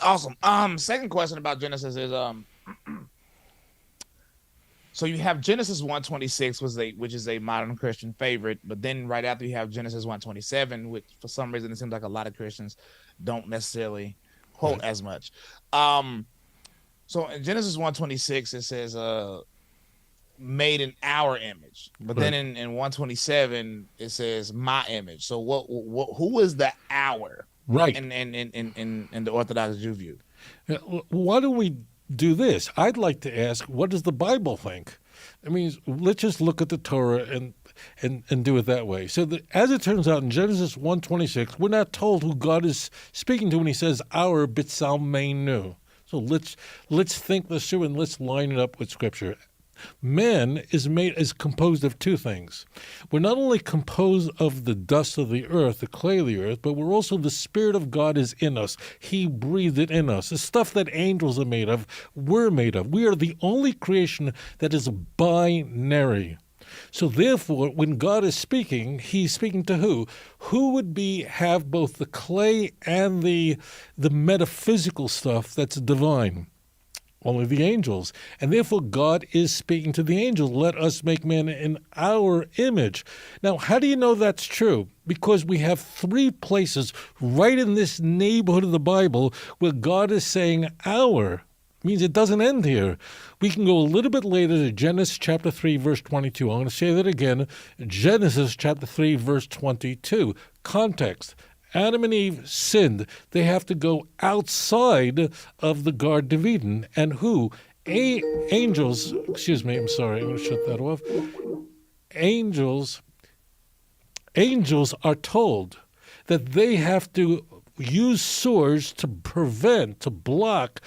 Awesome. Second question about Genesis is so you have Genesis 1:26 which is a modern Christian favorite, but then right after you have Genesis 1:27, which for some reason it seems like a lot of Christians don't necessarily quote Right. as much. Um, so in Genesis 1:26 it says made in our image, but then Right. in 1:27 it says my image. So who is the our Right. in the Orthodox Jew view? Yeah, why don't we do this? I'd like to ask, what does the Bible think? I mean, let's just look at the Torah and do it that way. So, as it turns out, in Genesis 1:26, we're not told who God is speaking to when He says "our bitsalmeinu." So let's think this through and let's line it up with Scripture. Man is composed of two things. We're not only composed of the dust of the earth, the clay of the earth, but we're also the Spirit of God is in us. He breathed it in us. The stuff that angels are made of, we're made of. We are the only creation that is binary. So therefore, when God is speaking, He's speaking to who? Who would have both the clay and the metaphysical stuff that's divine? Only the angels. And therefore, God is speaking to the angels. Let us make man in our image. Now, how do you know that's true? Because we have three places right in this neighborhood of the Bible where God is saying our. Means it doesn't end here. We can go a little bit later to Genesis chapter 3, verse 22. I'm going to say that again. Genesis chapter 3, verse 22. Context. Adam and Eve sinned. They have to go outside of the Garden of Eden. And who? Angels, excuse me, I'm sorry, I'm going to shut that off. Angels are told that they have to use swords to prevent, to block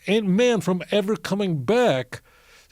man from ever coming back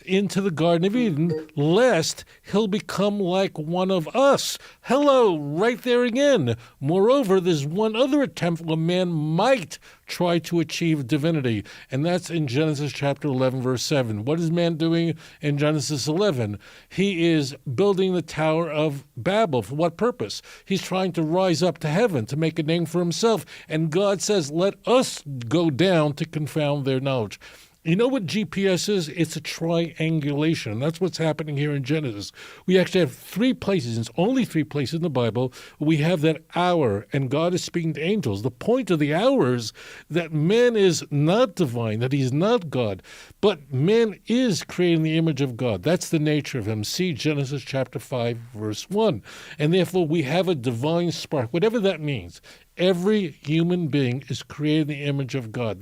into the Garden of Eden, lest he'll become like one of us. Hello, right there again. Moreover, there's one other attempt where man might try to achieve divinity, and that's in Genesis chapter 11, verse 7. What is man doing in Genesis 11? He is building the Tower of Babel. For what purpose? He's trying to rise up to heaven, to make a name for himself, and God says, let us go down to confound their knowledge. You know what GPS is? It's a triangulation. That's what's happening here in Genesis. We actually have three places, it's only three places in the Bible, we have that hour, and God is speaking to angels. The point of the hour is that man is not divine, that he's not God, but man is creating the image of God. That's the nature of him. See Genesis chapter 5, verse 1. And therefore we have a divine spark, whatever that means. Every human being is created in the image of God.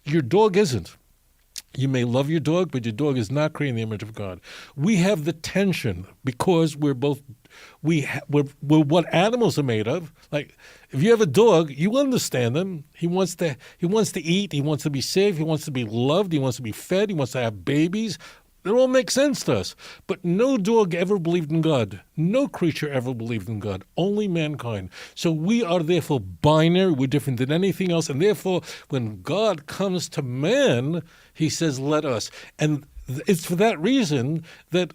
Your dog isn't. You may love your dog, but your dog is not creating the image of God. We have the tension because we're what animals are made of. Like if you have a dog, you understand him. He wants to eat. He wants to be safe. He wants to be loved. He wants to be fed. He wants to have babies. It all makes sense to us. But no dog ever believed in God. No creature ever believed in God. Only mankind. So we are therefore binary. We're different than anything else. And therefore, when God comes to man, He says, let us. And it's for that reason that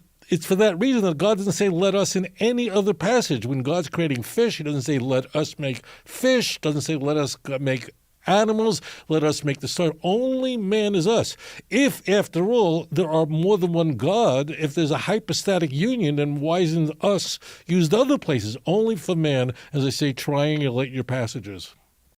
God doesn't say let us in any other passage. When God's creating fish, He doesn't say let us make fish, doesn't say let us make animals, let us make the star. Only man is us. If, after all, there are more than one God, if there's a hypostatic union, then why isn't us used other places? Only for man, as I say, triangulate your passages.